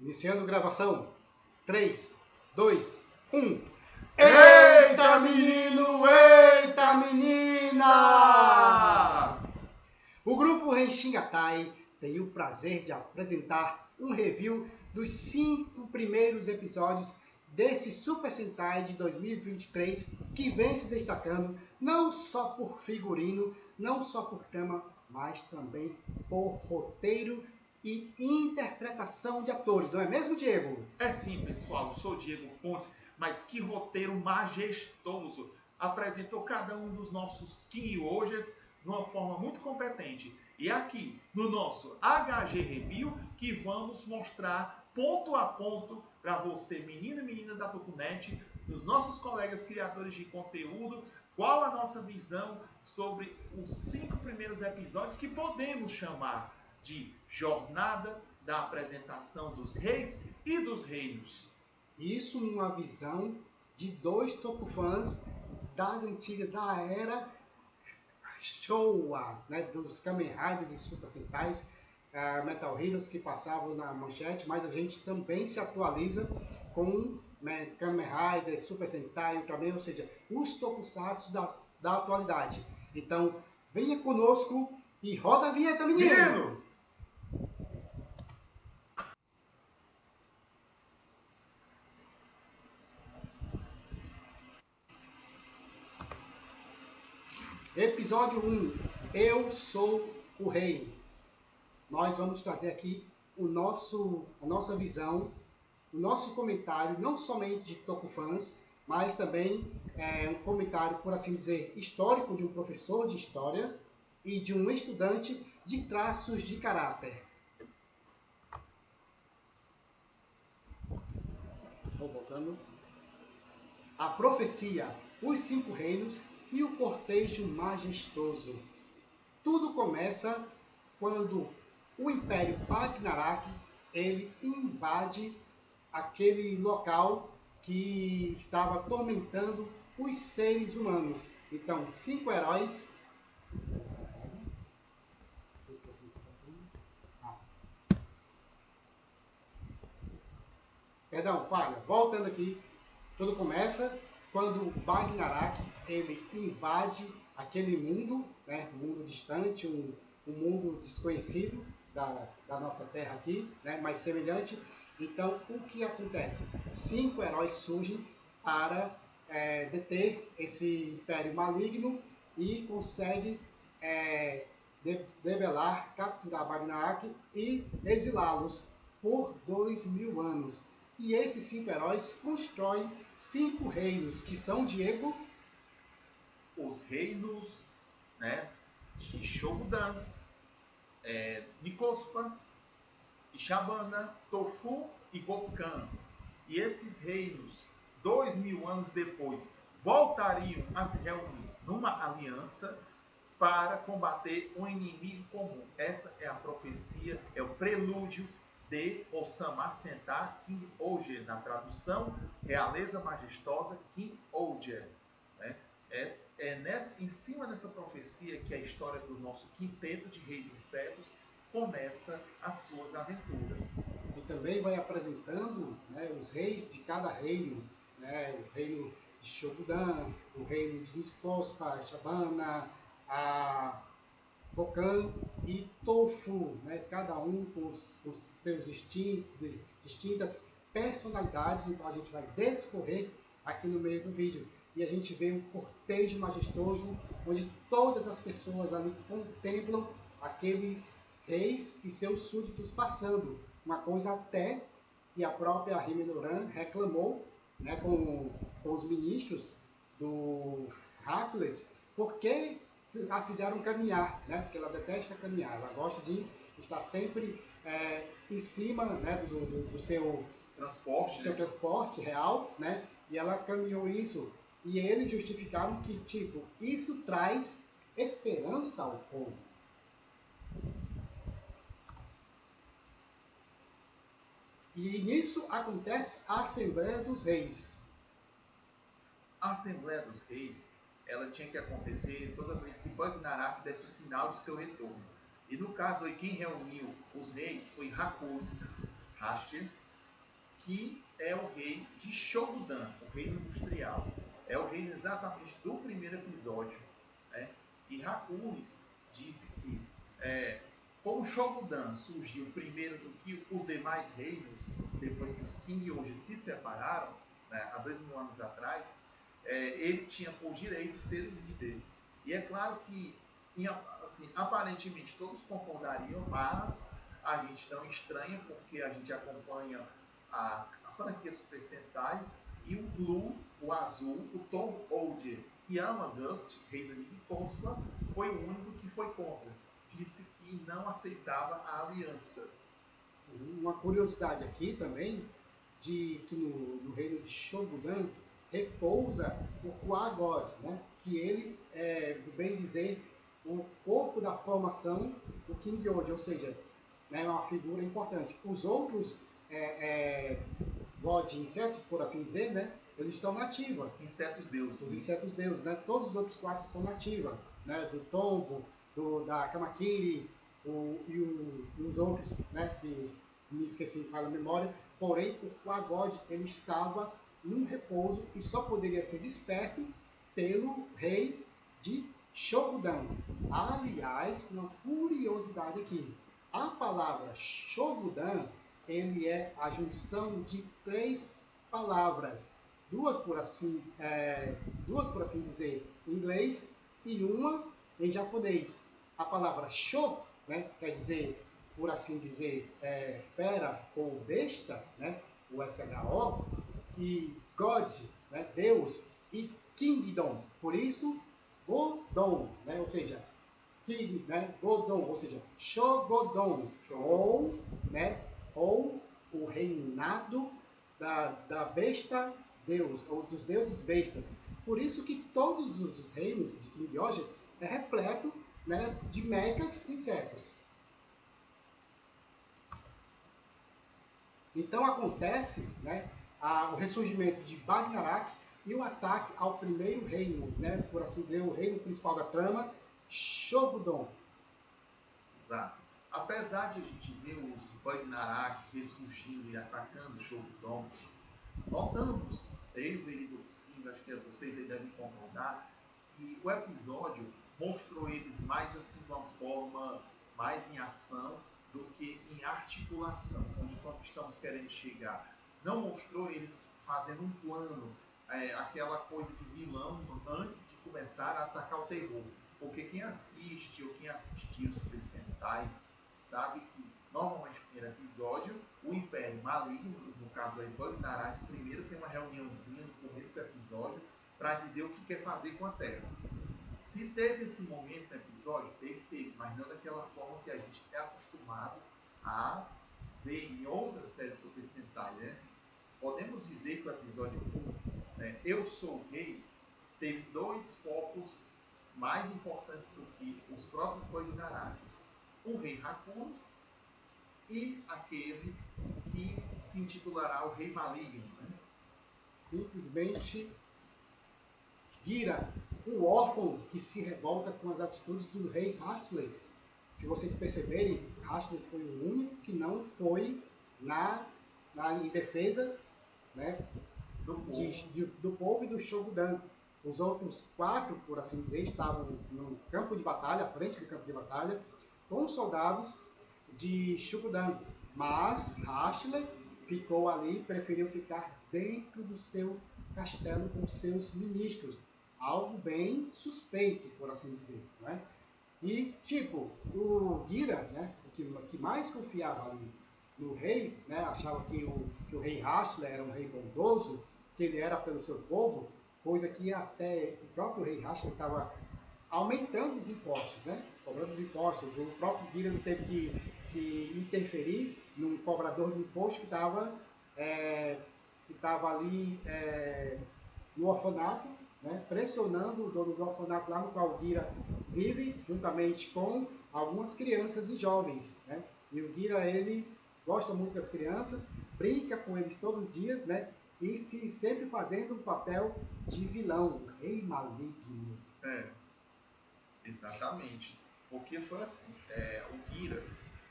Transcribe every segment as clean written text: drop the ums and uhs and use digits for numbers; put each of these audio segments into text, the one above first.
Iniciando gravação. 3, 2, 1. Eita menino, eita menina! O grupo Renshingatai tem o prazer de apresentar um review dos 5 primeiros episódios desse Super Sentai de 2023 que vem se destacando não só por figurino, não só por trama, mas também por roteiro e interpretação de atores, não é mesmo, Diego? É sim, pessoal, eu sou o Diego Pontes, mas que roteiro majestoso! Apresentou cada um dos nossos Kinyojas de uma forma muito competente. E aqui, no nosso HG Review, que vamos mostrar ponto a ponto para você, menino e menina da Tokunet, dos nossos colegas criadores de conteúdo, qual a nossa visão sobre os 5 primeiros episódios que podemos chamar de jornada da apresentação dos reis e dos reinos. Isso numa visão de 2 tokufãs das antigas, da era Showa, né, dos Kamen Riders e Super Sentais, Metal Heroes que passavam na manchete, mas a gente também se atualiza com Kamen Rider, Super Sentai, Ultraman, ou seja, os tokusatsu da atualidade. Então, venha conosco e roda a vinheta, menino! Episódio 1. Eu sou o rei. Nós vamos trazer aqui a nossa visão, o nosso comentário, não somente de tokufãs, mas também um comentário, por assim dizer, histórico de um professor de história e de um estudante de traços de caráter. Vou voltando. A profecia, os 5 reinos e o cortejo majestoso. Tudo começa quando o Império Bagnarak ele invade aquele local que estava atormentando os seres humanos. Então, 5 heróis. Perdão, falha. Voltando aqui. Tudo começa quando o Bagnarak ele invade aquele mundo, né, um mundo distante, um mundo desconhecido da nossa Terra aqui, né, mais semelhante. Então, o que acontece? 5 heróis surgem para deter esse império maligno e conseguem debelar, capturar Bagnarak e exilá-los por 2000 anos. E esses 5 heróis constroem 5 reinos, que são, Diego? Os reinos, né, de Shogudan, Nikospa, Ishabana, Tofu e Gokan. E esses reinos, 2000 anos depois, voltariam a se reunir numa aliança para combater um inimigo comum. Essa é a profecia, é o prelúdio de Osama Sentar King Oger, na tradução, Realeza Majestosa King Oger. Né? Em cima dessa profecia que a história do nosso quinteto de reis insetos começa as suas aventuras. E também vai apresentando, né, os reis de cada reino, né, o reino de Shogudan, o reino de Nikospa, Shabana, Gokan e Tofu, né, cada um com seus distintas personalidades, então a gente vai discorrer aqui no meio do vídeo. E a gente vê um cortejo majestoso, onde todas as pessoas ali contemplam aqueles reis e seus súditos passando. Uma coisa até que a própria Rimenoran reclamou, né, com os ministros do Hercules, porque a fizeram caminhar, né, porque ela detesta caminhar, ela gosta de estar sempre em cima, né, do seu transporte real, né, e ela caminhou isso. E eles justificaram que, tipo, isso traz esperança ao povo. E nisso acontece a Assembleia dos Reis. A Assembleia dos Reis, ela tinha que acontecer toda vez que Bagnarak desse o sinal de seu retorno. E no caso aí, quem reuniu os reis foi Hakuis, Rastir, que é o rei de Shogudan, o reino industrial. É o reino exatamente do primeiro episódio. Né? E Hakunes disse que, como Shogudan surgiu primeiro do que os demais reinos, depois que os Kingyoji se separaram, né, há 2000 anos atrás, ele tinha por direito ser o líder. E é claro que, assim, aparentemente todos concordariam, mas a gente não estranha porque a gente acompanha a franquia Super Sentai e o Blue, o azul, o Tom Older e a August, rei do Nicosia, foi o único que foi contra. Disse que não aceitava a aliança. Uma curiosidade aqui também, de que no reino de Shogudan repousa o Quagod, né? Que ele é, bem dizer, o corpo da formação do Kingyoji, ou seja, né, é uma figura importante. Os outros God insetos, por assim dizer, né? Eles estão na ativa. Insetos deuses. Os insetos deuses, né? Todos os outros quatro estão na ativa, né? Do Tombo, da Kamakiri, e os outros, né? Que me esqueci de falar a memória. Porém, o Quagod, ele estava num repouso e só poderia ser desperto pelo rei de Shogudan. Aliás, uma curiosidade aqui. A palavra Shogudan, ele é a junção de três palavras. Duas por assim dizer, em inglês e uma em japonês. A palavra Sho, né, quer dizer, por assim dizer, fera ou besta, né, o SHO, e God, né, Deus, e Kingdom, por isso, Godon, né, ou seja, King, né, Godon, ou seja, Shogodon, ou o reinado da besta Deus, ou dos deuses bestas. Por isso que todos os reinos de Kingyoji é repleto, né, de mechas insetos. Então acontece, né, o ressurgimento de Bagnarak e o ataque ao primeiro reino, né, por assim dizer, o reino principal da trama, Shogudan. Exato. Apesar de a gente ver os Bagnarak ressurgindo e atacando Shogudan, notamos, eu e Docinho, acho que vocês aí devem concordar, que o episódio mostrou eles mais assim de uma forma mais em ação do que em articulação, onde estamos querendo chegar. Não mostrou eles fazendo um plano, aquela coisa de vilão antes de começar a atacar o terror. Porque quem assiste ou quem assistiu o Super Sentai sabe que normalmente no primeiro episódio o Império Maligno, no caso aí Bagnarak, primeiro tem uma reuniãozinha no começo do episódio para dizer o que quer fazer com a Terra. Se teve esse momento no episódio, teve, mas não daquela forma que a gente é acostumado a ver em outras séries Super Sentai, né? Podemos dizer que o episódio 1, né, Eu Sou o Rei, teve dois focos mais importantes do que os próprios Bagnarak. O Rei Hakunes e aquele que se intitulará o Rei Maligno. Né? Simplesmente Gira, o órfão que se revolta com as atitudes do rei Hashley. Se vocês perceberem, Hashley foi o único que não foi em defesa, né, do povo e do Shogudan. Os outros quatro, por assim dizer, estavam no campo de batalha, à frente do campo de batalha, com os soldados de Shogudan. Mas Hashley ficou ali, preferiu ficar dentro do seu castelo com seus ministros. Algo bem suspeito, por assim dizer. Né? E, tipo, o Gira, né, que mais confiava ali no rei, né, achava que o rei Hashley era um rei bondoso, que ele era pelo seu povo, coisa que até o próprio rei Hashley estava aumentando os impostos, né, cobrando os impostos. O próprio Gira teve que interferir num cobrador de imposto que estava ali no orfanato, né, pressionando o dono do orfanato lá no qual o Gira vive, juntamente com algumas crianças e jovens. Né? E o Gira, ele gosta muito das crianças, brinca com eles todo dia, né? E sempre fazendo um papel de vilão, rei maligno. Exatamente. Porque foi assim, o Gira,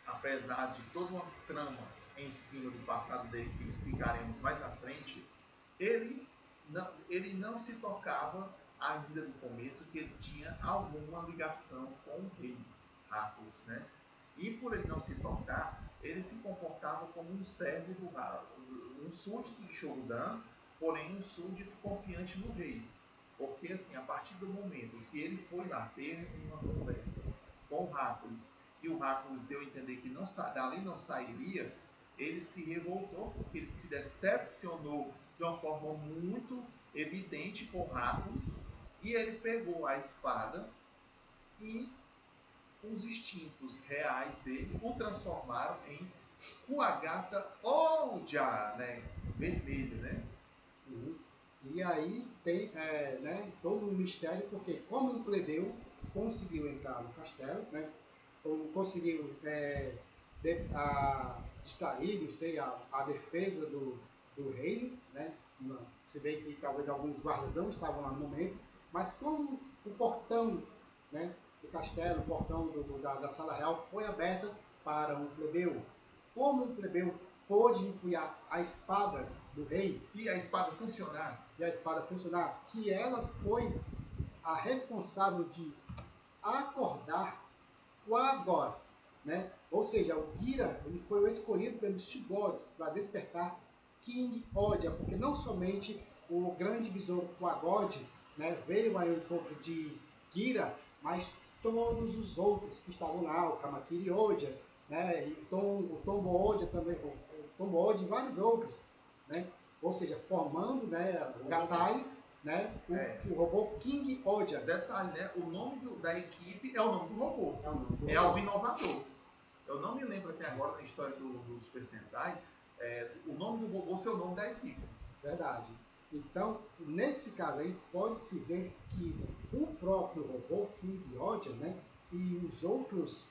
apesar de toda uma trama em cima do passado dele, que explicaremos mais à frente, ele não se tocava ainda no começo que ele tinha alguma ligação com o rei Hércules, né? E por ele não se tocar, ele se comportava como um servo do Hércules, um súdito de Shogudan, porém um súdito confiante no rei. Porque assim, a partir do momento que ele foi lá ter uma conversa com o Hércules, e o Hércules deu a entender que dali não sairia, ele se revoltou, porque ele se decepcionou de uma forma muito evidente com o Hércules, e ele pegou a espada e os instintos reais dele o transformaram em Kuagata Oja, né? Vermelho, né? Uhum. E aí tem né, todo um mistério, porque como um plebeu conseguiu entrar no castelo, né, conseguiu distrair, não sei, a defesa do reino, né, se bem que talvez alguns guardas não estavam lá no momento, mas como o portão, né, do castelo, o portão da sala real foi aberta para um plebeu, como um plebeu pôde empunhar a espada do rei e a espada funcionar, que ela foi a responsável de acordar o Agor, né? Ou seja, o Gira ele foi o escolhido pelos Shigod para despertar King Odia, porque não somente o grande besouro Quagod, né, veio ao encontro de Gira, mas todos os outros que estavam lá, o Kamakiri Odia, né, e o Tombo Odia também, o Tombo Odia e vários outros, né? Ou seja, formando, né, o Gatai, né, o robô King Odia. Detalhe, né? O nome da equipe é o nome do robô. É algo inovador. Eu não me lembro até agora na história do Super Sentai, o nome do robô ser o nome da equipe. Verdade. Então, nesse caso aí, pode-se ver que o próprio robô King Odia, né, e os outros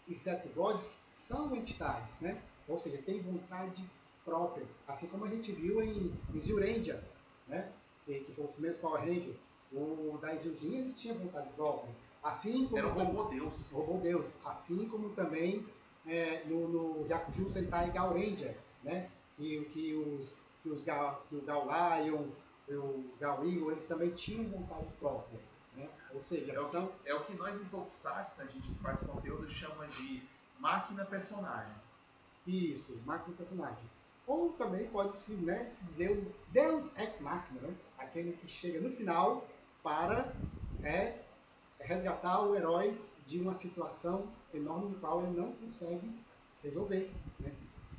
Inseto Gods são entidades, né? Ou seja, tem vontade própria, assim como a gente viu em Zyuranger, né? Que foi os primeiros Power Rangers. O da Zyujin ele tinha vontade própria, assim como era o robô Deus. Robô Deus, assim como também no Yakuju Sentai Gaoranger, né? Que o Gal Lion, o Gal Eagle, eles também tinham vontade própria. Né? Ou seja, é o que nós em Tokusatsu, né, a gente que faz conteúdo, chama de máquina personagem. Isso, máquina personagem. Ou também pode-se se dizer o Deus Ex Machina, né? Aquele que chega no final para resgatar o herói de uma situação enorme no qual ele não consegue resolver. Né?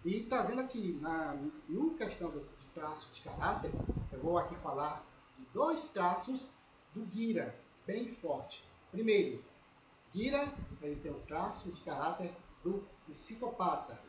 E trazendo aqui, no questão de traços de caráter, eu vou aqui falar de 2 traços do Gira, bem forte. Primeiro, Gira ele tem o traço de caráter do psicopata.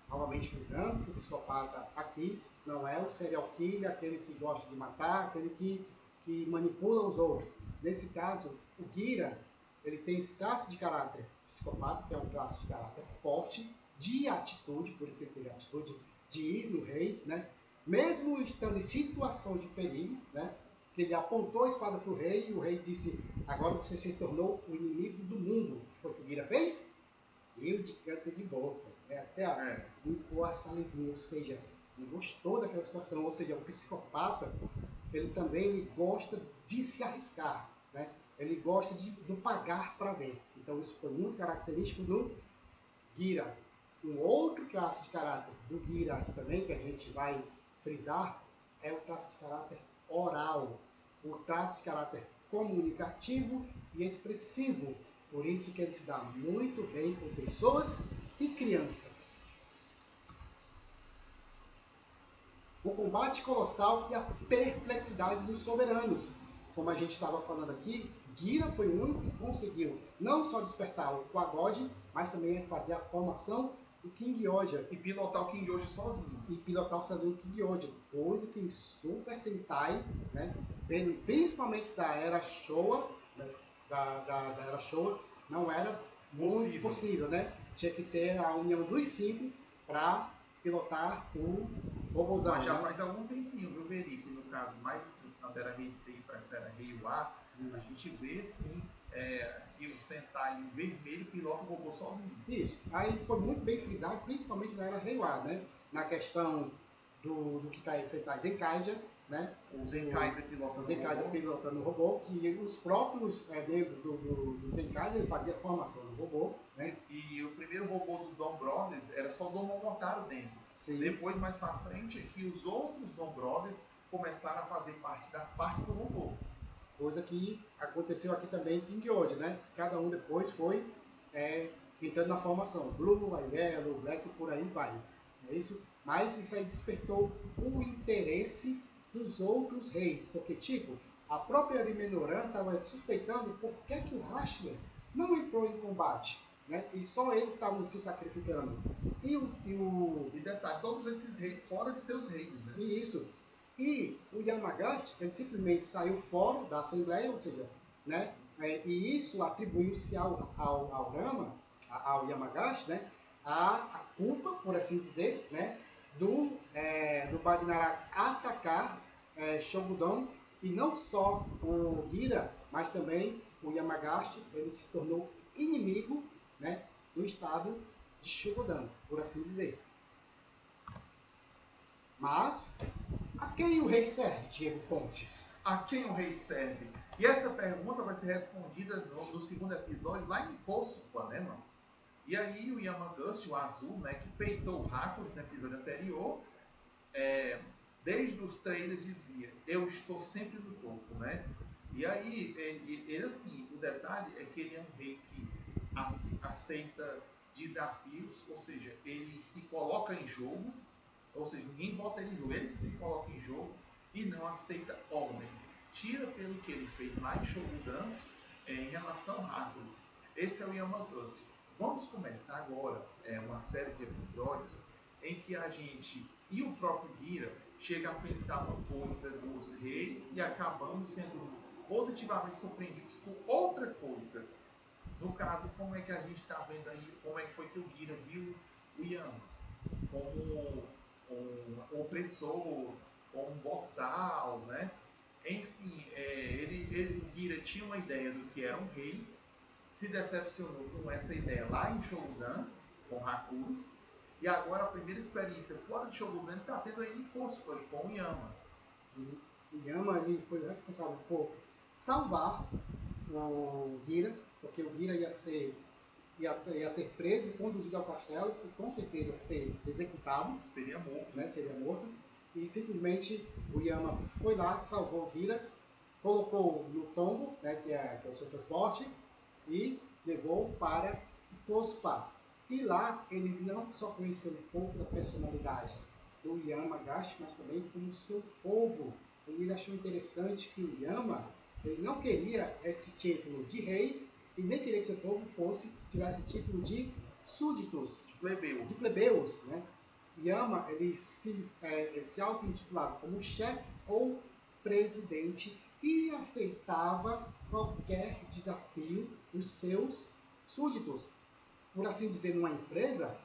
Novamente frisando que o psicopata aqui não é o serial killer, aquele que gosta de matar, aquele que manipula os outros. Nesse caso, o Gira ele tem esse traço de caráter psicopata, que é um traço de caráter forte, de atitude, por isso que ele teve a atitude de ir no rei, né? Mesmo estando em situação de perigo, né? Que ele apontou a espada para o rei e o rei disse: agora você se tornou o inimigo do mundo. O que foi que o Gira fez? Eu de canto de boca, né? Até limpou a salivinha, ou seja, ele gostou daquela situação, ou seja, o psicopata, ele também gosta de se arriscar, né? Ele gosta do pagar para ver. Então isso foi muito característico do Gira. Um outro traço de caráter do Gira aqui também, que a gente vai frisar, é o traço de caráter oral, o traço de caráter comunicativo e expressivo. Por isso que ele se dá muito bem com pessoas e crianças. O combate colossal e a perplexidade dos soberanos. Como a gente estava falando aqui, Gira foi o único que conseguiu não só despertar o Quagod, mas também fazer a formação do King Oja. E pilotar o King Oja sozinho. O King Oja. Coisa que em Super Sentai, né, principalmente da era Showa, né, da era Showa, não era muito possível, né? Tinha que ter a união dos 5 para pilotar o robôzão. Mas já faz algum tempinho, viu, Veri, que no caso, mais no final da era Heisei para essa era Reiwa, a gente vê sim e o Sentai vermelho pilota o robô sozinho. Isso. Aí foi muito bem frisado, principalmente na era Reiwa, né? Na questão do que está em Sentai Zenkaiger, né? O Zenkaiser pilotando o Zenkaiser pilotando o robô, que os próprios membros do Zenkaiser faziam a formação do robô, né? E o primeiro robô dos Dom Brothers era só o Dom Momotaro dentro. Sim. Depois, mais pra frente, é que os outros Dom Brothers começaram a fazer parte das partes do robô. Coisa que aconteceu aqui também em Gyojin, né? Cada um depois foi entrando na formação. Blue, Yellow, Black, por aí vai. É isso? Mas isso aí despertou o interesse dos outros reis. Porque, tipo, a própria Rimenoran estava suspeitando por que o Rashler não entrou em combate. Né? E só eles estavam se sacrificando. E detalhe, todos esses reis fora de seus reinos, né? Isso. E o Yamagashita, ele simplesmente saiu fora da Assembleia, ou seja, né? E isso atribuiu-se ao Rama, ao Yamagashita, né? A culpa, por assim dizer, né? Do Badinara atacar Shogudan, e não só o Gira, mas também o Yamagashita, ele se tornou inimigo, né? Do estado de Shogudan, por assim dizer. Mas, a quem o rei serve, Diego Pontes? A quem o rei serve? E essa pergunta vai ser respondida no segundo episódio, lá em Kosupa, né, mano? E aí o Yamagashita, o azul, né, que peitou o Hakuris no episódio anterior, desde os trailers dizia, eu estou sempre no topo, né? E aí, ele assim, o detalhe é que ele é um rei que aceita desafios, ou seja, ele se coloca em jogo, ou seja, ninguém bota ele em jogo, ele que se coloca em jogo e não aceita ordens. Tira pelo que ele fez lá em Shogudan em relação a Hakuris. Esse é o Yamagashita. Vamos começar agora uma série de episódios em que a gente e o próprio Gira chega a pensar uma coisa dos reis e acabamos sendo positivamente surpreendidos com outra coisa. No caso, como é que a gente está vendo aí, como é que foi que o Gira viu o Yama? Como um opressor, como um boçal, né? Enfim, o Gira tinha uma ideia do que era um rei, se decepcionou com essa ideia lá em Shogudan, com Hakuris, e agora a primeira experiência fora de Shogudan está tendo aí em Kosuka, com o Yama. O Yama ele foi responsável por salvar o Gira, porque o Gira ia ser preso e conduzido ao castelo e com certeza ser executado. Seria morto. Né? Seria morto. E simplesmente o Yama foi lá, salvou o Gira, colocou no tombo, né, que é o seu transporte, e levou para Kosupa. E lá ele não só conheceu um pouco da personalidade do Yamagashita, mas também como seu povo. Ele achou interessante que o Yama ele não queria esse título de rei e nem queria que seu povo tivesse título de súditos, de plebeus, né? Yama ele se auto-intitulava como chefe ou presidente e aceitava qualquer desafio dos seus súditos. Por assim dizer, numa empresa,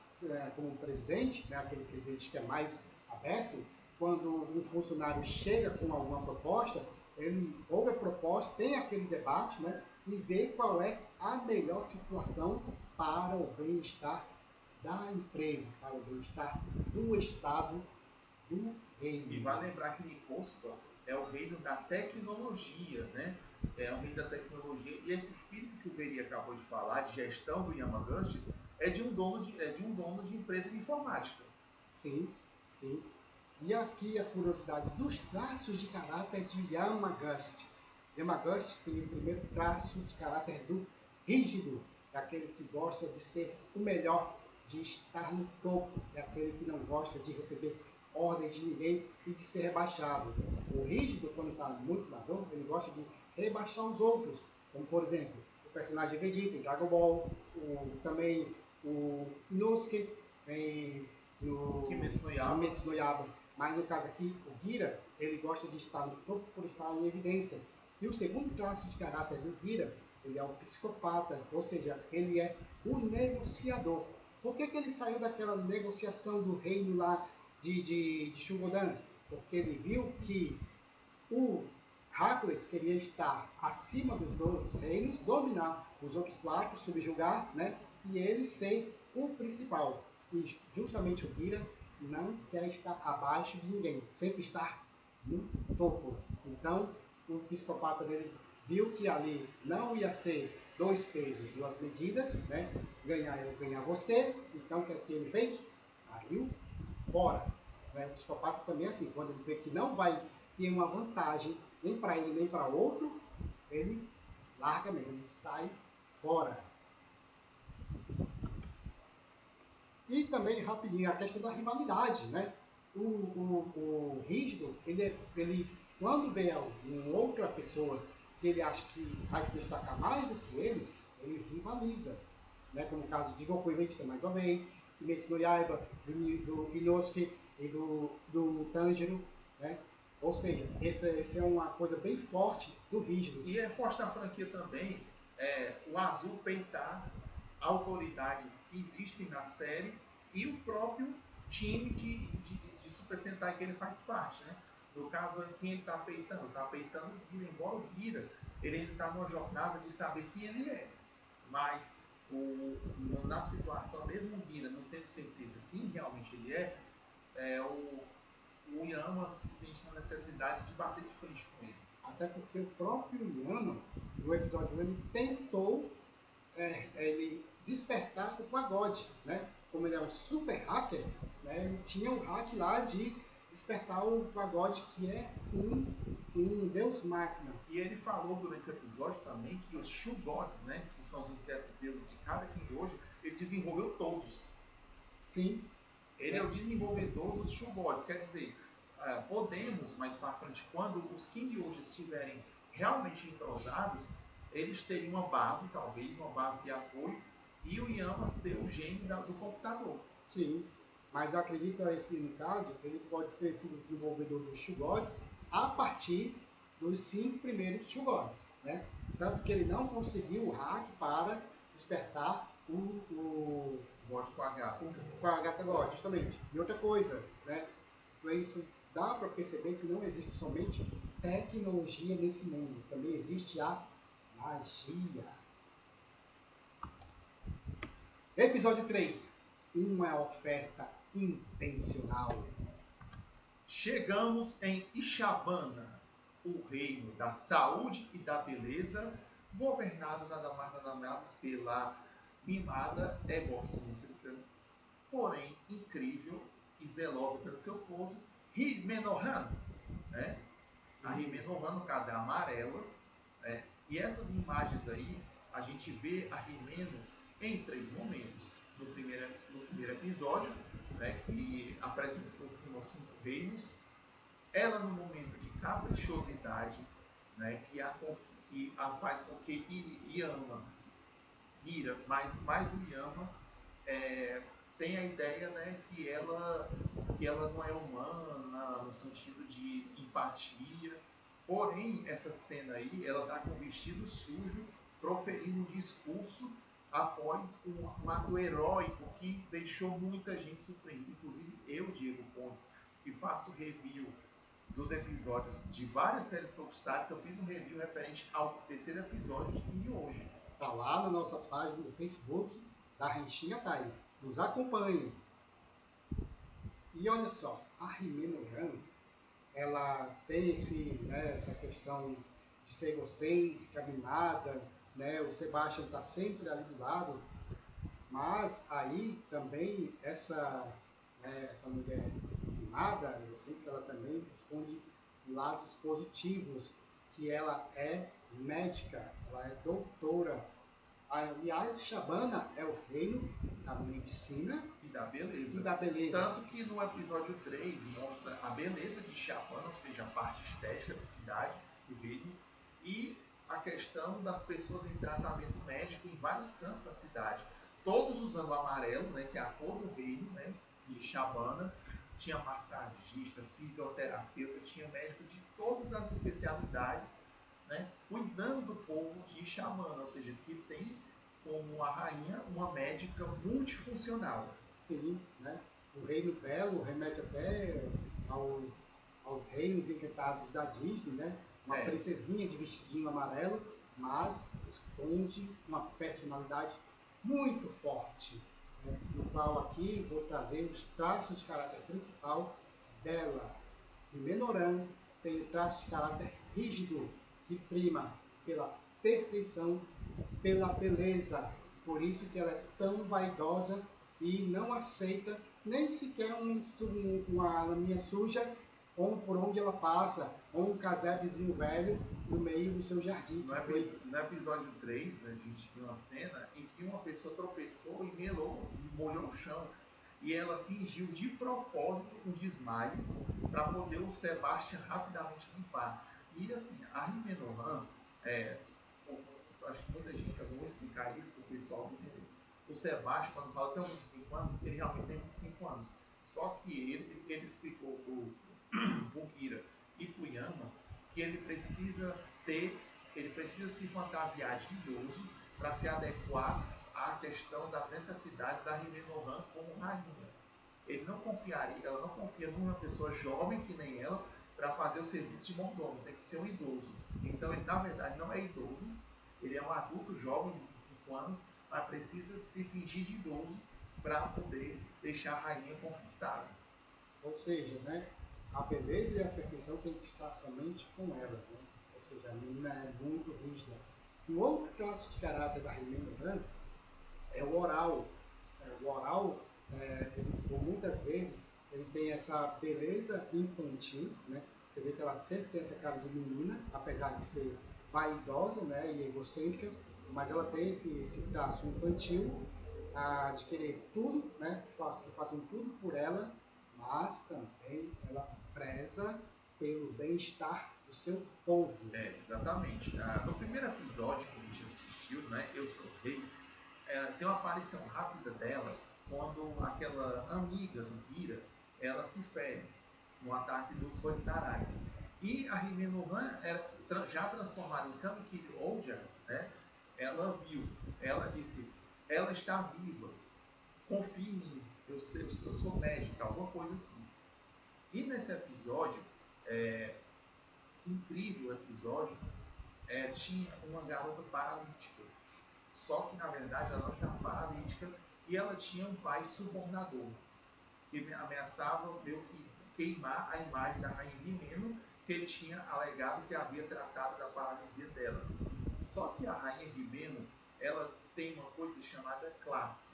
como um presidente, né, aquele presidente que é mais aberto, quando um funcionário chega com alguma proposta, ele ouve a proposta, tem aquele debate, né, e vê qual é a melhor situação para o bem-estar da empresa, para o bem-estar do Estado, do reino. E vai lembrar que Nicosta é o reino da tecnologia, né? É o reino da tecnologia. E esse espírito que o Veri acabou de falar, de gestão do Yamagashita, é de um dono de empresa de informática. Sim, sim. E aqui a curiosidade dos traços de caráter de Yamagashita. Yamagashita tem o primeiro traço de caráter do rígido, é aquele que gosta de ser o melhor, de estar no topo, é aquele que não gosta de receber ordens de ninguém e de ser rebaixado. O rígido, quando está muito maduro, ele gosta de rebaixar os outros, como por exemplo, o personagem Vegeta em Dragon Ball, também o Inosuke no Kimetsu no Yaiba. Mas no caso aqui, o Gira, ele gosta de estar no topo por estar em evidência. E o segundo traço de caráter do Gira, ele é o psicopata, ou seja, ele é o negociador. Por que ele saiu daquela negociação do reino lá de Shogudan? Porque ele viu que Hércules queria estar acima dos dois reinos, dominar os outros 4, subjugar, né? E ele ser o principal. E justamente o Hira não quer estar abaixo de ninguém, sempre estar no topo. Então, o psicopata dele viu que ali não ia ser 2 pesos, 2 medidas, né? Ganhar eu, ganhar você. Então, o que ele fez? Saiu fora. Né? O psicopata também é assim, quando ele vê que não vai ter uma vantagem nem para ele nem para outro, ele larga mesmo, ele sai fora. E também, rapidinho, a questão da rivalidade, né? O rígido, ele quando vê uma outra pessoa que ele acha que vai se destacar mais do que ele rivaliza. Né? Como o caso de Goku e Vegeta, mais uma vez, Kimetsu no Yaiba, do Inosuke e do Tanjiro, né? Ou seja, essa é uma coisa bem forte do rígido. E é forte na franquia também o Azul peitar autoridades que existem na série e o próprio time de Super Sentai que ele faz parte, né? No caso, quem ele está peitando? Está peitando o Gira, embora o Gira ele ainda está numa jornada de saber quem ele é. Mas na situação, mesmo o Gira não tendo certeza quem realmente ele o Yama se sente na necessidade de bater de frente com ele. Até porque o próprio Yama, no episódio 1, ele tentou ele despertar o pagode, né? Como ele é um super hacker, né? Ele tinha um hack lá de despertar o pagode, que é um deus máquina. E ele falou durante o episódio também que os Shugods, né? Que são os insetos deuses de cada Kingoji, ele desenvolveu todos. Sim. Ele é o desenvolvedor dos Shugods, quer dizer, podemos mais para frente, quando os Kingoji estiverem realmente entrosados, eles teriam uma base, talvez, uma base de apoio, e o Yama ser o gênio do computador. Sim, mas eu acredito que no caso, ele pode ter sido desenvolvedor dos Shugods a partir dos 5 primeiros Shugods, né? Tanto que ele não conseguiu o hack para despertar o God com H. Com a Agatha God, justamente. E outra coisa, né? Então, isso dá para perceber que não existe somente tecnologia nesse mundo, também existe a magia. Episódio 3. Uma oferta intencional. Chegamos em Ishabana, o reino da saúde e da beleza, governado nada mais nada menos pela mimada, egocêntrica, porém incrível e zelosa pelo seu povo, Himenohan. Né? A Himenohan, no caso, é amarela. Né? E essas imagens aí, a gente vê a Himeno em 3 momentos. No primeiro episódio, né, que apresenta por cima os 5 reinos, ela no momento de caprichosidade, né, que a faz com que Yama, Hira, mais o Yama, tem a ideia, né, que ela não é humana no sentido de empatia. Porém, essa cena aí, ela está com o vestido sujo, proferindo um discurso após um ato heróico que deixou muita gente surpreendida, inclusive eu, Diego Pontes, que faço review dos episódios de várias séries Tokusatsu. Eu fiz um review referente ao 3º episódio de hoje. Está lá na nossa página do Facebook da Renchinha Tai. Nos acompanhe. E olha só, a Himenohan, ela tem essa questão de ser egocêntrica, mimada, né? O Sebastian está sempre ali do lado, mas aí também essa mulher mimada, egocêntrica, ela também esconde lados positivos, que ela é médica, ela é doutora. Aliás, Shabana é o reino da medicina e da beleza. Tanto que no episódio 3 mostra a beleza de Shabana, ou seja, a parte estética da cidade, do reino, e a questão das pessoas em tratamento médico em vários cantos da cidade. Todos usando amarelo, né, que é a cor do reino, né, de Shabana. Tinha massagista, fisioterapeuta, tinha médico de todas as especialidades, né, cuidando do povo de Shabana, ou seja, que tem como a rainha uma médica multifuncional. Sim, né? O Reino Belo remete até aos reinos encantados da Disney, né? uma princesinha de vestidinho amarelo, mas esconde uma personalidade muito forte, né? No qual aqui vou trazer os traços de caráter principal dela. Rimenoran tem o traço de caráter rígido, que prima pela perfeição, pela beleza. Por isso que ela é tão vaidosa e não aceita nem sequer uma laminha suja ou por onde ela passa, ou um casebrezinho velho no meio do seu jardim. No episódio 3, a gente viu uma cena em que uma pessoa tropeçou e molhou o chão. E ela fingiu de propósito um desmaio para poder o Sebastian rapidamente limpar. E assim, a Rimenoran, acho que muita gente, eu vou explicar isso para o pessoal entender. O Sebastian, quando fala que tem 25 anos, ele realmente tem 25 anos. Só que ele explicou para o Kira e para o Yama que ele precisa se fantasiar de idoso para se adequar à questão das necessidades da Rimenoran como rainha. Ela não confia numa pessoa jovem que nem ela para fazer o serviço de mordomo, tem que ser um idoso. Então ele na verdade não é idoso, ele é um adulto jovem de 25 anos, mas precisa se fingir de idoso para poder deixar a rainha confortável. Ou seja, né, a beleza e a perfeição tem que estar somente com ela, né? Ou seja, a menina é muito rígida. Um outro traço de caráter da Rimenoran é o oral. O oral, por muitas vezes, ele tem essa beleza infantil, né? Você vê que ela sempre tem essa cara de menina, apesar de ser vaidosa, né, e egocêntrica, mas ela tem esse traço infantil, de querer tudo, né, que façam tudo por ela, mas também ela preza pelo bem-estar do seu povo. Exatamente. No primeiro episódio que a gente assistiu, né, Eu Sou Rei, tem uma aparição rápida dela quando aquela amiga do Kira, ela se fere no ataque dos Bagdarac. E a Rimenoran, já transformada em Kamikiri Oja, né, ela viu, ela disse, ela está viva, confie em mim, eu sou médica, alguma coisa assim. E nesse episódio, incrível episódio, tinha uma garota paralítica. Só que na verdade ela não estava paralítica e ela tinha um pai subornador que ameaçava meio que queimar a imagem da rainha Rimeno, que ele tinha alegado que havia tratado da paralisia dela. Só que a rainha Rimeno, ela tem uma coisa chamada classe.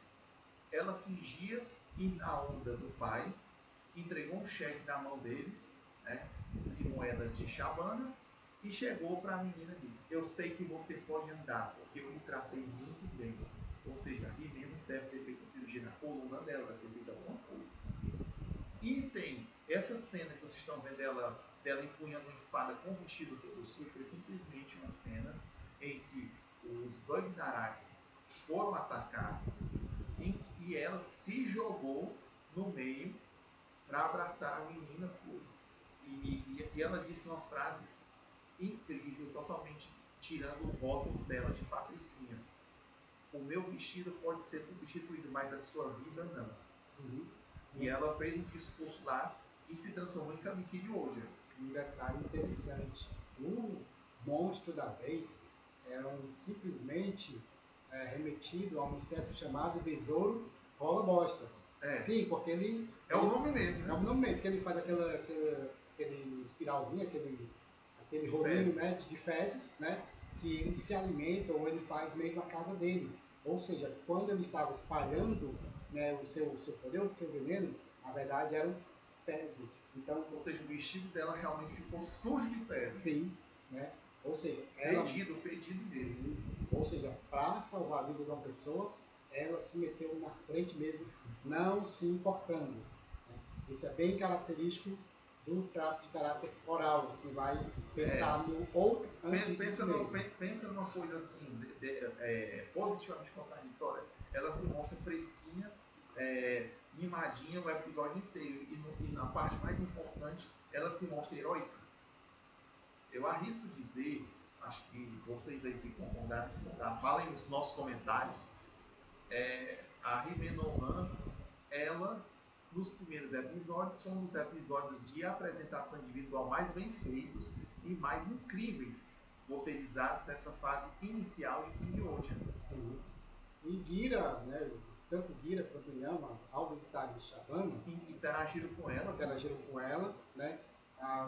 Ela fingia ir na onda do pai, entregou um cheque na mão dele, né, de moedas de Shabana, e chegou para a menina e disse, eu sei que você pode andar, porque eu me tratei muito bem. Ou seja, a Rimeno deve ter feito cirurgia na coluna dela, deve ter feito alguma coisa. E tem essa cena que vocês estão vendo dela empunhando uma espada com o vestido todo sujo, foi simplesmente uma cena em que os Bagdarac foram atacar e ela se jogou no meio para abraçar a menina. E ela disse uma frase incrível, totalmente tirando o rótulo dela de patricinha. O meu vestido pode ser substituído, mas a sua vida não. E ela fez um discurso lá e se transformou em Kamikiri Oja. Um detalhe interessante, o monstro da vez simplesmente remetido a um inseto chamado besouro rola bosta. Sim, porque ele... É o nome mesmo, né? É o nome mesmo, que ele faz aquele espiralzinho, aquele rolinho, né, de fezes, né, que ele se alimenta ou ele faz meio na casa dele. Ou seja, quando ele estava espalhando, né, o seu poder, o seu veneno, na verdade eram fezes. Então, ou seja, o vestido dela realmente ficou sujo de fezes. Sim, né? Ou seja, fedido dele. Ou seja, para salvar a vida de uma pessoa, ela se meteu na frente mesmo, não se importando. Né? Isso é bem característico do traço de caráter oral, que vai pensar no outro antes de si mesmo. Pensa numa coisa assim, positivamente contraditória. Ela se mostra fresquinha, mimadinha o episódio inteiro. E na parte mais importante, ela se mostra heróica. Eu arrisco dizer, acho que vocês aí se concordarem, falem nos nossos comentários, a Rimenoran, ela nos primeiros episódios, foram os episódios de apresentação individual mais bem feitos e mais incríveis, roteirizados nessa fase inicial de King Ocean. E Gira, né, tanto Gira quanto Yama, ao visitarem Shabana, Interagiram com ela, né,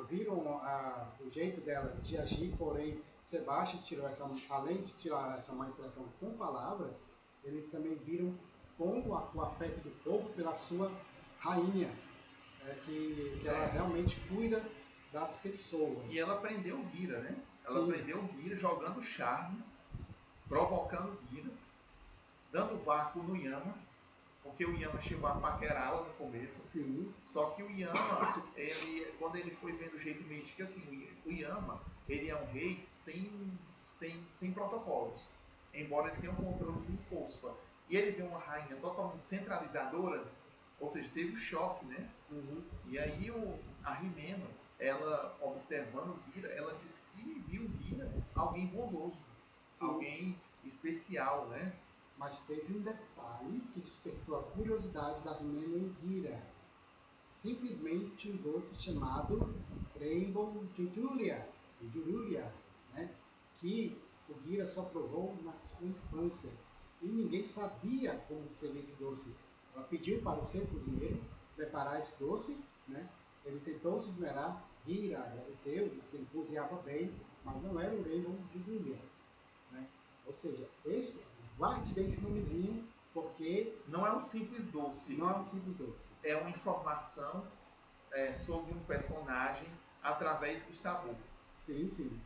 viram o jeito dela de agir, porém Sebastião tirou além de tirar essa manipulação com palavras, eles também viram como o afeto do povo pela sua rainha, que ela realmente cuida das pessoas. E ela prendeu o Gira, né? Ela Sim. prendeu o Gira jogando charme, provocando o Gira, dando vácuo no Yama, porque o Yama chegou a paquerá-la no começo. Sim. Só que o Yama, quando ele foi vendo o jeito meio de que assim, o Yama, ele é um rei sem protocolos, embora ele tenha um controle de Cospa. E ele vê uma rainha totalmente centralizadora, ou seja, teve um choque, né? E aí a Rimeno, ela observando o Gira, ela disse que viu o Gira alguém bondoso, alguém especial, né? Mas teve um detalhe que despertou a curiosidade da Rimeno em Gira. Simplesmente um doce chamado Rainbow Jujuria, né? Que o Gira só provou na sua infância. E ninguém sabia como seria esse doce. Ela pediu para o seu cozinheiro preparar esse doce, né? Ele tentou se esmerar, Gira agradeceu, disse que ele cozinhava bem, mas não era o Rainbow Jujuria, né? Ou seja, guarde bem esse nomezinho, porque não é um simples doce. Não é um simples doce. É uma informação sobre um personagem através do sabor. Sim, sim.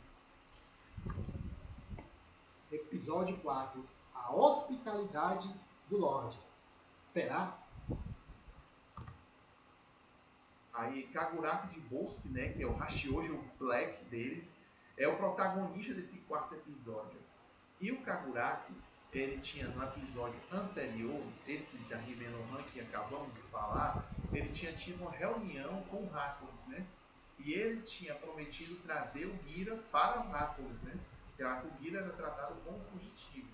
Episódio 4. A hospitalidade do Lorde. Será? Aí, Kaguraki de Bosque, né, que é o Hashioji, o Black deles, é o protagonista desse quarto episódio. E o Kaguraki, ele tinha no episódio anterior, esse da Rimeno Han que acabamos de falar, ele tinha tido uma reunião com o Hercules, né? E ele tinha prometido trazer o Gira para o Hercules, né? Porque o Gira era tratado como fugitivo.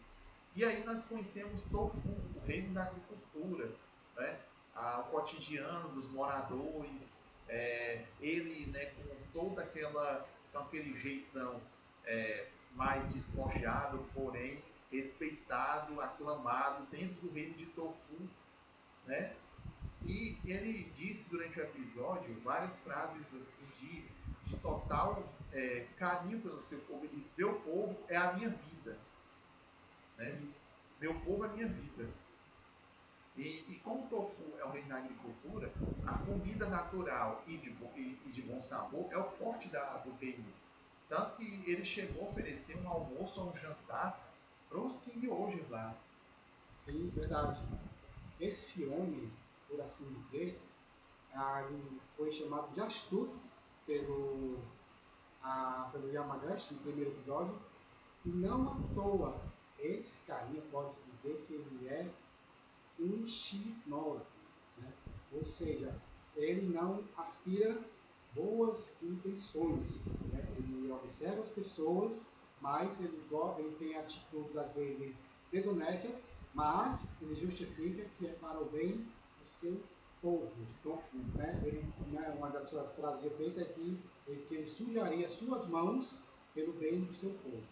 E aí nós conhecemos Tofu, o reino da agricultura, né? O cotidiano dos moradores, ele, né, com aquele jeitão mais despojado, porém respeitado, aclamado dentro do reino de Tofu, né? E ele disse durante o episódio várias frases assim de total carinho pelo seu povo. Ele disse: meu povo é a minha vida, né? Meu povo é a minha vida. E como o Tofu é o reino da agricultura, a comida natural e de bom sabor é o forte do reino. Tanto que ele chegou a oferecer um almoço ou um jantar para os King Ogers lá. Sim, verdade. Esse homem, por assim dizer, ele foi chamado de astuto pelo Yamagaki no primeiro episódio. E não à toa, esse carinha pode-se dizer que ele é um X9, né? Ou seja, ele não aspira boas intenções, né? Ele observa as pessoas, mas ele tem atitudes às vezes desonestas, mas ele justifica que é para o bem do seu povo, de Tofu, né? Uma das suas frases de efeito é que ele sujaria suas mãos pelo bem do seu povo.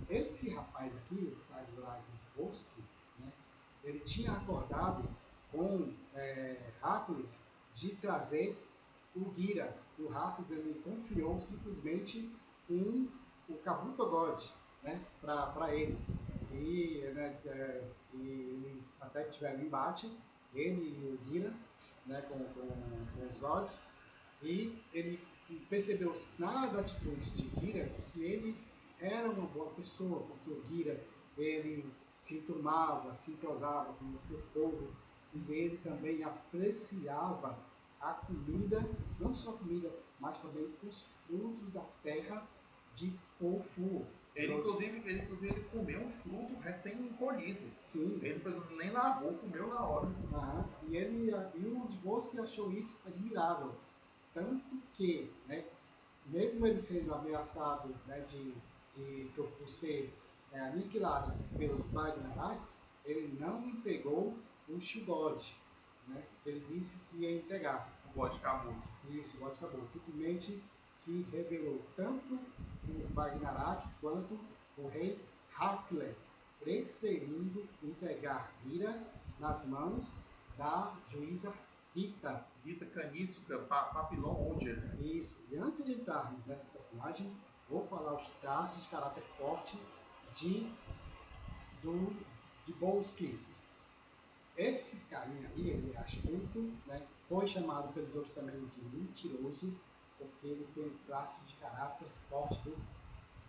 Esse rapaz aqui, o Kaguraki de Bosque, né? Ele tinha acordado com Hercules de trazer o Gira. O Hercules ele confiou simplesmente o Kabuto God, né, para ele. E eles até tiveram um embate, ele e o Gira, né, com os gods, e ele percebeu nas atitudes de Gira que ele era uma boa pessoa, porque o Gira ele se enturmava, se entrosava com o seu povo, e ele também apreciava a comida, não só a comida, mas também os frutos da terra de Tofu. Ele, inclusive, comeu um fruto recém-colhido. Sim. Ele, por exemplo, nem lavou, comeu na hora. E o de Bosque achou isso admirável. Tanto que, né, mesmo ele sendo ameaçado, né, de Tofu ser aniquilado pelos Bagnarak, ele não entregou o Shugod. né? Ele disse que ia entregar. O bode cabudo. Isso, o bode acabou. Simplesmente se revelou tanto os Bagnarak quanto o rei Hercules, preferindo entregar Hira nas mãos da juíza Rita. Rita Caníssuca, Papillon Olger. Isso. E antes de entrarmos nessa personagem, vou falar os traços de caráter forte de Bolski. Esse carinha aí, ele é astuto, né? Foi chamado pelos outros também de mentiroso, porque ele tem um traço de caráter forte do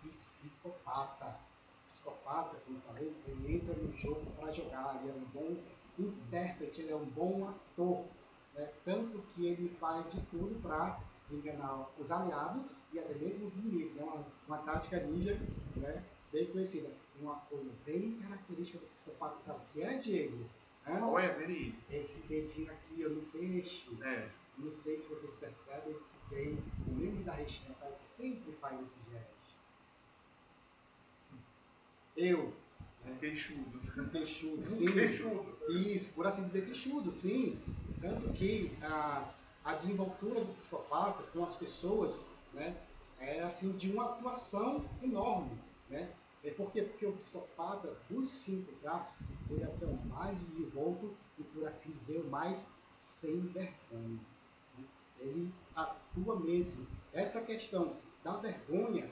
psicopata. O psicopata, como eu falei, ele entra no jogo para jogar, ele é um bom intérprete, ele é um bom ator, né? Tanto que ele faz de tudo para enganar os aliados e até mesmo os inimigos. É uma tática ninja, né? Bem conhecida. Uma coisa bem característica do psicopata, sabe o que é, Diego? Qual é, Veri? Esse dedinho aqui, no peixe. É. Não sei se vocês percebem que tem um membro da Regina que sempre faz esse gesto. Eu. Um queixudo. Um queixudo, Um sim. queixudo. Isso, por assim dizer, queixudo, sim. Tanto que a desenvoltura do psicopata com as pessoas, né, é assim, de uma atuação enorme, né? Por quê? Porque o psicopata, dos 5 traços, ele é o que é o mais desenvolto e, por assim dizer, o mais sem vergonha. Né? Ele atua mesmo. Essa questão da vergonha,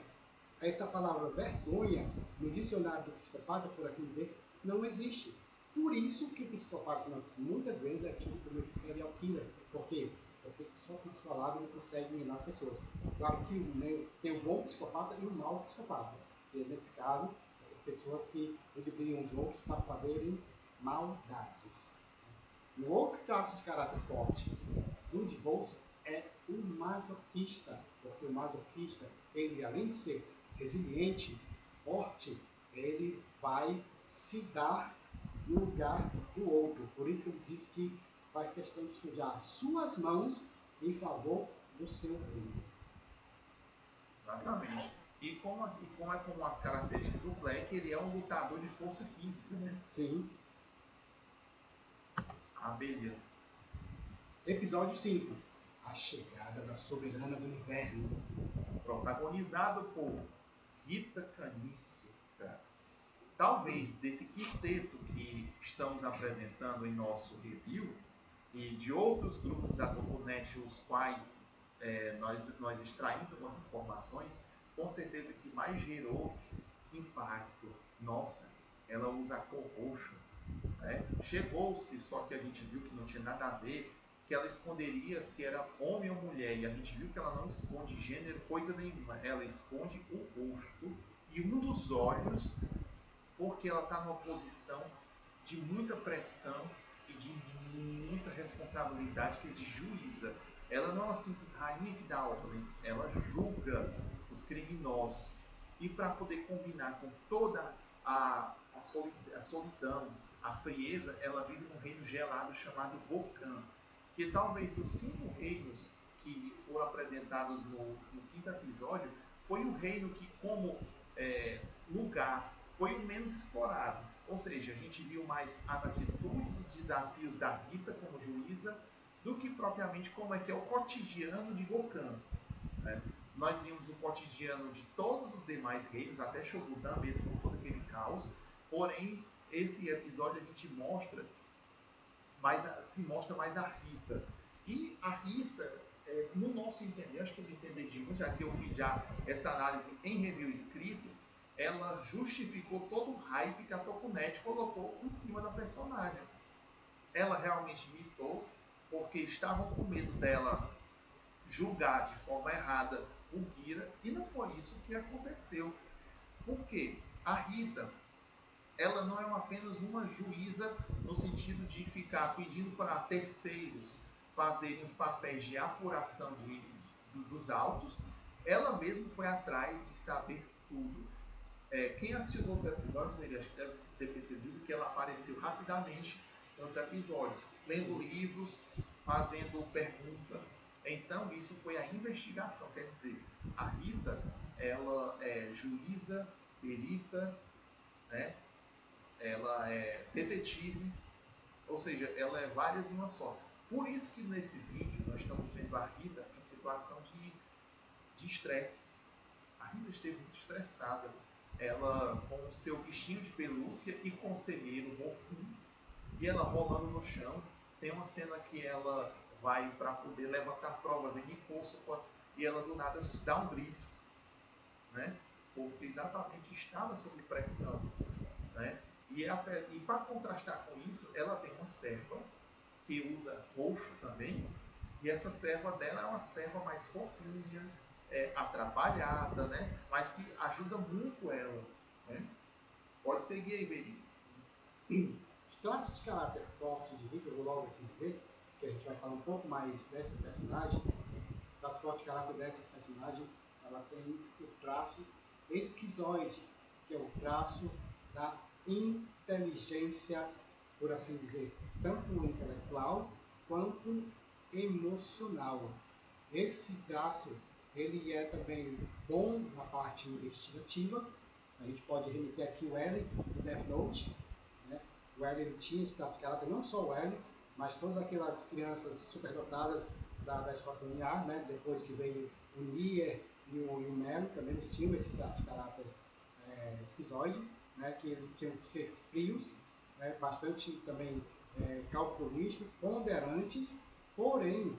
essa palavra vergonha, no dicionário do psicopata, por assim dizer, não existe. Por isso que o psicopata, muitas vezes, é tido como esse serial killer. Por quê? Porque só com sua palavra ele consegue enganar as pessoas. Claro que, né, tem o bom psicopata e o mau psicopata. E nesse caso, essas pessoas que ludibriam os outros para fazerem maldades. O outro traço de caráter forte do de bolsa é o masoquista. Porque o masoquista, ele além de ser resiliente, forte, ele vai se dar no lugar do outro. Por isso ele diz que faz questão de sujar suas mãos em favor do seu reino. Exatamente. E como é como as características do Black, ele é um lutador de força física, né? Sim. Abelha. Episódio 5. A chegada da soberana do inverno. Protagonizado por Rita Caníssuca. Talvez desse quinteto que estamos apresentando em nosso review e de outros grupos da Toponet, os quais nós extraímos algumas informações, com certeza que mais gerou impacto. Nossa, ela usa a cor roxo. Né? Chegou-se, só que a gente viu que não tinha nada a ver, que ela esconderia se era homem ou mulher, e a gente viu que ela não esconde gênero, coisa nenhuma, ela esconde o rosto e um dos olhos, porque ela está numa posição de muita pressão e de muita responsabilidade, que é de juíza. Ela não é uma simples rainha que dá ordens, ela julga os criminosos. E para poder combinar com toda a solidão, a frieza, ela vive num reino gelado chamado Vulcan, que talvez dos 5 reinos que foram apresentados no 5º episódio, foi o reino que, como lugar, foi o menos explorado. Ou seja, a gente viu mais as atitudes, os desafios da Rita como juíza, do que propriamente como é que é o cotidiano de Vulcan. Né? Nós vimos o cotidiano de todos os demais reinos, até Shogudan mesmo, com todo aquele caos. Porém, esse episódio a gente se mostra mais a Rita. E a Rita, no nosso entender, acho que no entender de muitos, já que eu fiz já essa análise em review escrito, ela justificou todo o hype que a Tokunet colocou em cima da personagem. Ela realmente mitou, porque estavam com medo dela julgar de forma errada o Hira, e não foi isso que aconteceu. Por quê? A Rita, ela não é apenas uma juíza no sentido de ficar pedindo para terceiros fazerem os papéis de apuração dos autos, ela mesma foi atrás de saber tudo. Quem assistiu os outros episódios, ele acho que deve ter percebido que ela apareceu rapidamente nos outros episódios, lendo livros, fazendo perguntas. Então, isso foi a investigação. Quer dizer, a Rita, ela é juíza, perita, né? Ela é detetive, Ou seja, ela é várias em uma só. Por isso que nesse vídeo nós estamos vendo a Rita em situação de estresse. A Rita esteve muito estressada. Ela com o seu bichinho de pelúcia e conselheiro golfinho. E ela rolando no chão. Tem uma cena que ela vai para poder levantar provas em Nicosia e ela do nada dá um grito, né? Porque exatamente estava sob pressão, né? E para contrastar com isso, ela tem uma serva que usa roxo também, e essa serva dela é uma serva mais fofinha, atrapalhada, né? Mas que ajuda muito ela, né? Pode seguir aí, Beni. Os traços de caráter forte de Rita, eu vou logo aqui dizer, que a gente vai falar um pouco mais dessa personagem. O traço forte de caráter dessa personagem, ela tem o traço esquizoide, que é o traço da inteligência, por assim dizer, tanto intelectual quanto emocional. Esse traço ele é também bom na parte investigativa. A gente pode remeter aqui o L do Death Note, né? O L ele tinha esse traço de caráter, não só o L, mas todas aquelas crianças superdotadas da escola familiar, né? Depois que veio o Nier e o Melo, também eles tinham esse traço de caráter esquizoide, né? Que eles tinham que ser frios, né? Bastante também calculistas, ponderantes, porém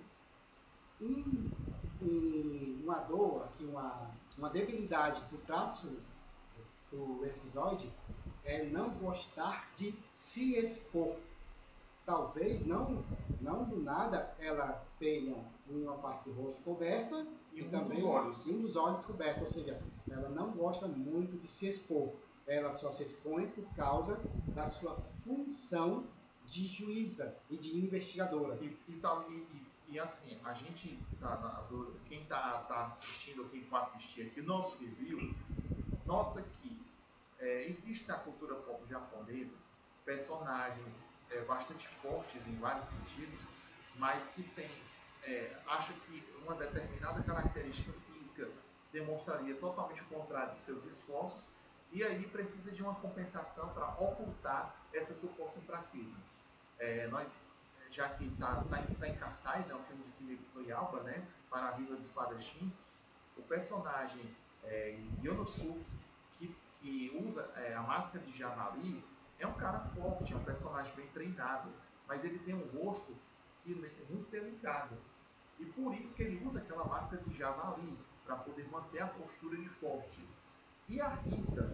uma dor, aqui uma debilidade do traço do esquizoide é não gostar de se expor. Talvez não do nada ela tenha uma parte do rosto coberta e também um dos olhos coberto, ou seja, ela não gosta muito de se expor. Ela só se expõe por causa da sua função de juíza e de investigadora. E assim, a gente, quem está assistindo, ou quem for assistir aqui o nosso review, nota que existe na cultura pop japonesa personagens bastante fortes em vários sentidos, mas que acha que uma determinada característica física demonstraria totalmente o contrário de seus esforços, e aí precisa de uma compensação para ocultar essa suposta fraqueza. Já que está em cartaz, é um filme de Kimetsu no Yaiba, né, para a Vila do Espadachim, o personagem Yonosuke, que usa a máscara de javali, é um cara forte, é um personagem bem treinado, mas ele tem um rosto muito delicado. E por isso que ele usa aquela máscara de javali, para poder manter a postura de forte. E a Rita,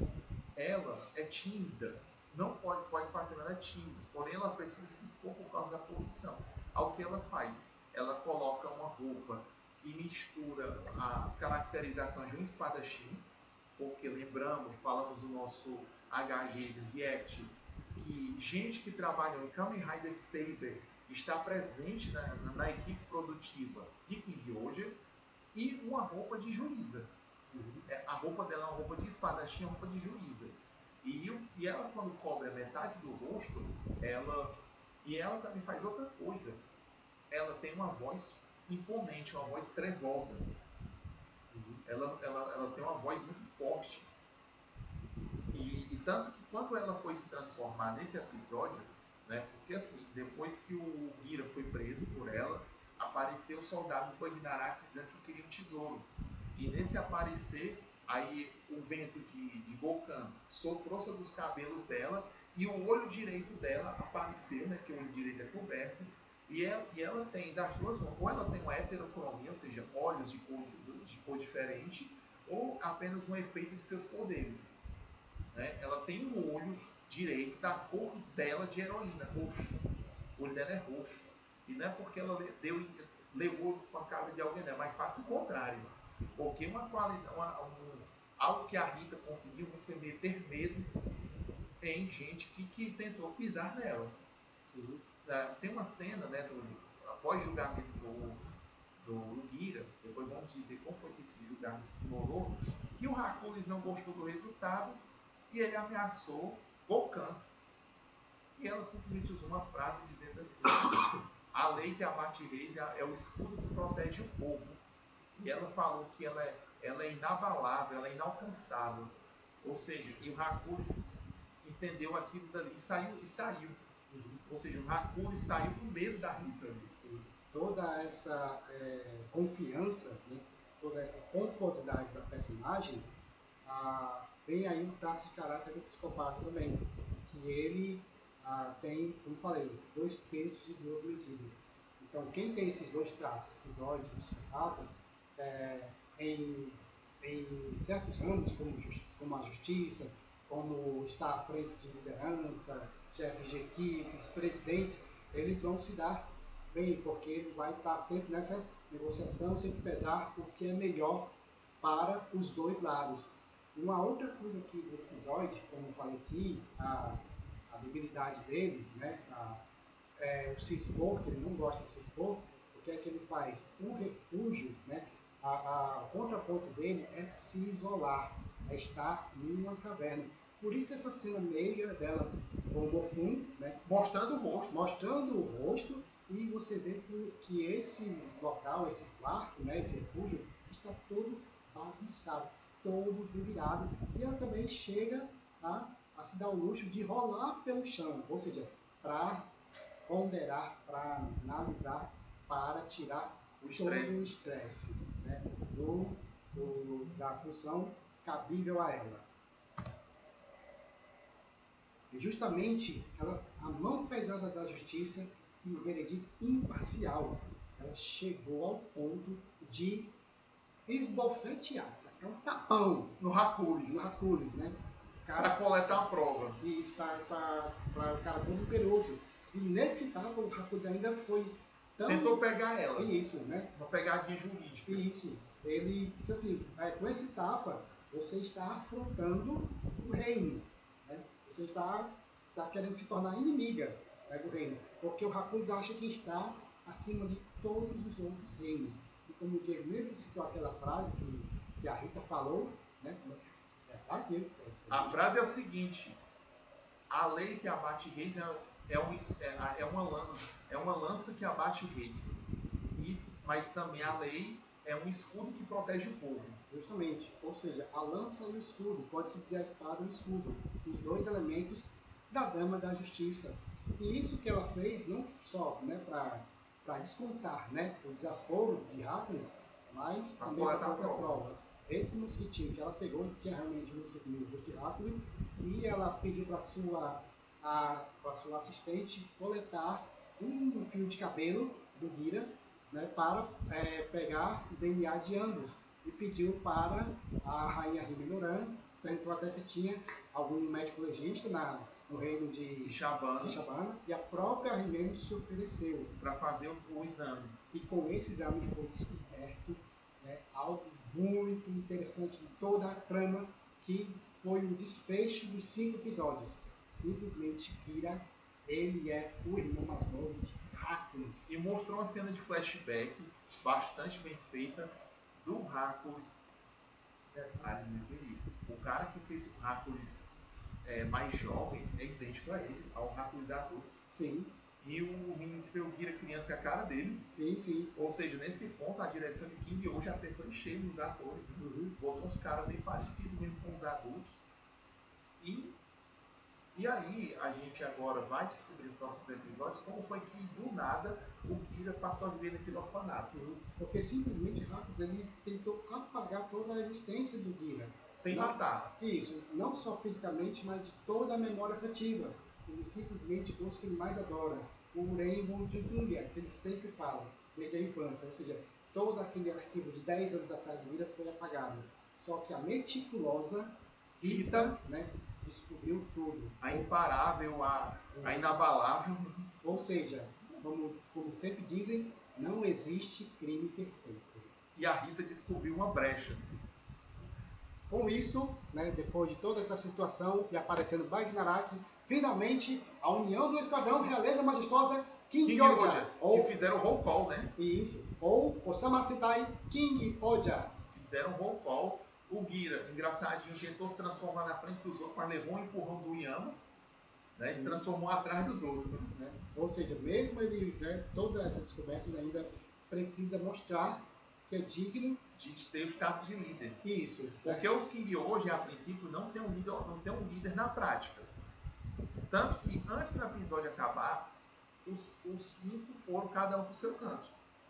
ela é tímida, não pode fazer nada tímida, porém ela precisa se expor por causa da posição. Ao que ela faz? Ela coloca uma roupa que mistura as caracterizações de um espadachim, porque falamos no nosso HG de React, que gente que trabalha em Kamen Rider Saber está presente na equipe produtiva de King Roger, e uma roupa de juíza. A roupa dela é uma roupa de espadachim, uma roupa de juíza. E ela, quando cobre a metade do rosto, ela também faz outra coisa. Ela tem uma voz imponente, uma voz trevosa. Ela tem uma voz muito forte. E tanto que quando ela foi se transformar nesse episódio, né, porque assim, depois que o Gira foi preso por ela, apareceu os soldados Bagnarak dizendo que queriam um tesouro. E nesse aparecer, aí o vento de Gokan soprou sobre os cabelos dela e o olho direito dela apareceu, né, que o olho direito é coberto, e ela tem das duas, ou ela tem uma heterocromia, ou seja, olhos de cor diferente, ou apenas um efeito de seus poderes. Né? Ela tem um olho direito da cor dela de heroína, roxo. O olho dela é roxo. E não é porque ela levou com a cara de alguém, não, mas faça o contrário. Porque algo que a Rita conseguiu foi meter medo em gente que tentou pisar nela. Tem uma cena, né, após julgamento do Gira, depois vamos dizer como foi que esse julgamento se desenrolou, que o Hercules não gostou do resultado e ele ameaçou Gokan. E ela simplesmente usou uma frase dizendo assim: a lei que abate reis é o escudo que protege o povo. E ela falou que ela é inabalável, ela é inalcançável. Ou seja, e o Hercules entendeu aquilo dali e saiu. Ou seja, o Hakuri saiu com medo da Rita. Toda essa confiança, né? Toda essa pomposidade da personagem, vem aí um traço de caráter do psicopata também, que ele tem, como falei, 2 pesos e 2 medidas. Então, quem tem esses 2 traços, esquizoide e psicopata, em certos ramos, como a justiça, como estar à frente de liderança, chefes de equipes, presidentes, eles vão se dar bem, porque ele vai estar sempre nessa negociação, sempre pesar o que é melhor para os 2 lados. Uma outra coisa aqui do esquizoide, como eu falei aqui, a debilidade dele, né, o se expor, que ele não gosta de se expor, o que é que ele faz? O refúgio, né, o contraponto dele é se isolar, é estar numa caverna. Por isso essa cena meia dela com o Mofun, né, mostrando o rosto, e você vê que esse local, esse quarto, né, esse refúgio, está todo bagunçado, todo virado. E ela também chega a se dar o luxo de rolar pelo chão, ou seja, para ponderar, para analisar, para tirar todo o estresse, né, da função cabível a ela. E justamente a mão pesada da justiça e o veredito imparcial, ela chegou ao ponto de esbofetear, é um tapão no Hakuris, né? Para coletar a prova. Isso, para o cara todo poderoso. E nesse tapa o Hakuris ainda foi tentou pegar ela. Isso, né? Uma pegadinha jurídica. Isso. Ele disse assim, com esse tapa, você está afrontando o reino. Né? Você está querendo se tornar inimiga, né, do reino. Porque o Hakuris acha que está acima de todos os outros reinos. E como o Diego mesmo citou aquela frase que a Rita falou, né? A frase é o seguinte: a lei que abate reis é uma lança que abate reis. Mas também a lei é um escudo que protege o povo. Justamente. Ou seja, a lança e o escudo, pode-se dizer a espada e o escudo, os 2 elementos da dama da justiça. E isso que ela fez, não só, né, para descontar, né, o desaforo de Hakuris, mas também para colocar provas. Esse mosquitinho que ela pegou, tinha realmente um mosquitinho de Hakuris, e ela pediu para sua assistente coletar um fio de cabelo do Gira, né, para pegar o DNA de ambos, e pediu para a rainha Rimenoran, perguntou até se tinha algum médico legista no reino de Shabana, e a própria Rimeno se ofereceu para fazer o exame. E com esse exame foi descoberto, né, algo muito interessante de toda a trama, que foi o desfecho dos 5 episódios. Simplesmente Kira, ele é o irmão mais novo de Hakuris. E mostrou uma cena de flashback bastante bem feita do Hakuris. Detalhe, meu querido. O cara que fez o Hakuris mais jovem é idêntico a ele, ao Hakuris adulto. Sim. E o menino que fez o Gira criança é a cara dele. Sim, sim. Ou seja, nesse ponto a direção de King hoje acertou em cheio nos atores. Né? Uhum. Botou uns caras bem parecidos mesmo com os adultos. E aí a gente agora vai descobrir nos próximos episódios como foi que do nada o Gira passou a viver naquele orfanato. Porque simplesmente Hakuris ele tentou apagar toda a existência do Gira. Sem matar. Isso, não só fisicamente, mas de toda a memória afetiva. Ele simplesmente busca o que ele mais adora, o Rainbow de Julia, que ele sempre fala, desde a infância. Ou seja, todo aquele arquivo de 10 anos atrás do Gira foi apagado. Só que a meticulosa Rita, né, descobriu tudo. A imparável, a inabalável. Ou seja, como sempre dizem, não existe crime perfeito. E a Rita descobriu uma brecha. Com isso, né, depois de toda essa situação e aparecendo Bagnarak, finalmente a união do esquadrão Realeza Majestosa King Oja. Que fizeram o roll call, né? Isso. Ou Osama Sentai King Oja. Fizeram o roll call. O Gira, engraçadinho, tentou se transformar na frente dos outros, mas levou um empurrão do Yama, né, e se transformou atrás dos outros. Né? Ou seja, mesmo ele, né, toda essa descoberta, ele ainda precisa mostrar que é digno de ter o status de líder. Isso. Porque os King hoje, a princípio, não tem um líder na prática. Tanto que antes do episódio acabar, os 5 foram cada um pro seu canto.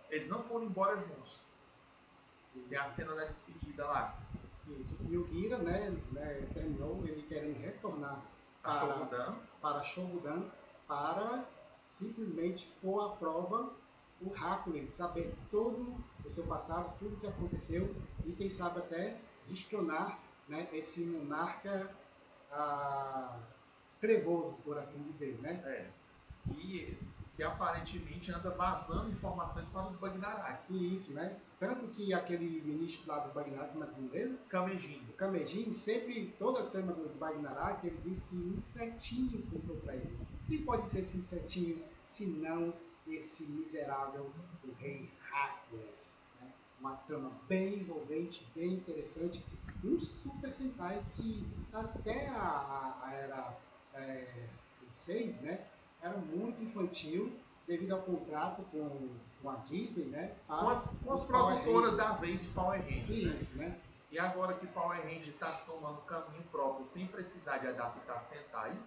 Eles não foram embora juntos. Tem a cena da despedida lá. Isso. E o Gira, terminou ele querendo retornar para Shogudan para simplesmente pôr à prova o Hakunen, saber todo o seu passado, tudo o que aconteceu e quem sabe até destronar, né, esse monarca trevoso, por assim dizer, né? E que aparentemente anda vazando informações para os Bagnaraki. Isso, né? Tanto que aquele ministro lá do Bagnaraki, como é o nome dele? O Kamejin, sempre, toda a trama do Bagnaraki, ele diz que um insetinho contou para ele. Quem pode ser esse insetinho, se não esse miserável do rei Hercules? Né? Uma trama bem envolvente, bem interessante. Um Super Sentai que até a era Heisei, né? Era muito infantil, devido ao contrato com a Disney, né? Com as produtoras da vez de Power Rangers. Isso, né? E agora que Power Rangers está tomando caminho próprio, sem precisar de adaptar Sentai,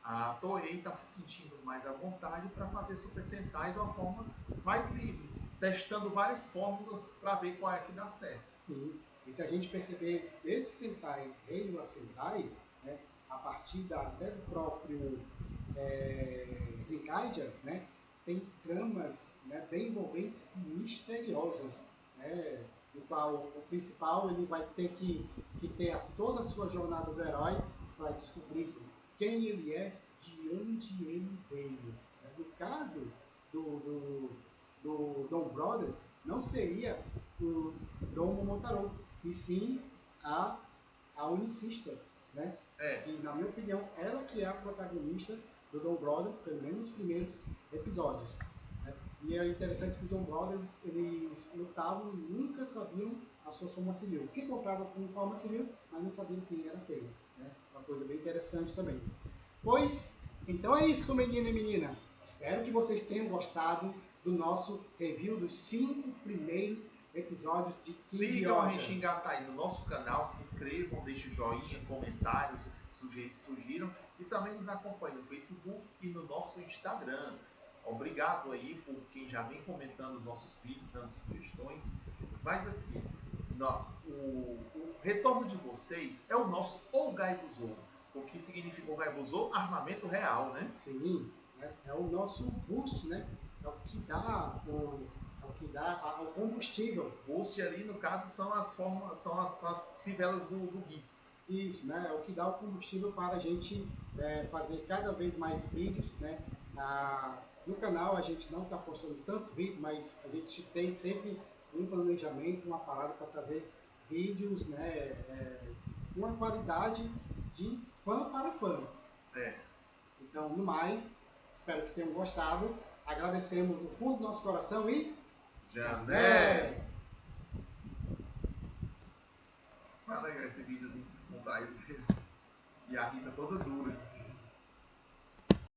a Toei está se sentindo mais à vontade para fazer Super Sentai de uma forma mais livre, testando várias fórmulas para ver qual é que dá certo. Sim. E se a gente perceber esses Sentais, Reino Sentai, né? A partir até do próprio Zenkaiger, né, tem tramas, né, bem envolventes e misteriosas, né, no qual o principal ele vai ter que ter toda a sua jornada do herói para descobrir quem ele é, de onde ele veio. No caso do Dom Brother, não seria o Dom Momotaro, e sim a Unicista, né? E, na minha opinião, ela que é a protagonista do Dom Brother, pelo menos nos primeiros episódios. Né? E é interessante que os Dom Brothers, eles lutavam e nunca sabiam as suas formas civis. Se encontravam com forma civil, mas não sabiam quem era quem. Né? Uma coisa bem interessante também. Pois, então é isso, menino e menina. Espero que vocês tenham gostado do nosso review dos 5 primeiros episódios de Sigam a Reshingatai no nosso canal, se inscrevam, deixem o joinha, comentários, sugiram e também nos acompanhem no Facebook e no nosso Instagram. Obrigado aí por quem já vem comentando os nossos vídeos, dando sugestões. Mas assim, o retorno de vocês é o nosso Ogaibuzou. O que significa Ogaibuzou? Armamento real, né? Sim, é o nosso boost, né? É o que dá o combustível. Boost ali, no caso, são as fivelas do Gits. Isso, né? É o que dá o combustível para a gente fazer cada vez mais vídeos, né? No canal a gente não está postando tantos vídeos, mas a gente tem sempre um planejamento, uma parada para fazer vídeos, né? Uma qualidade de fã para fã. Então, no mais, espero que tenham gostado. Agradecemos do fundo do nosso coração e... Jané! Vai legal esse videozinho descontraído. E a Rita toda dura.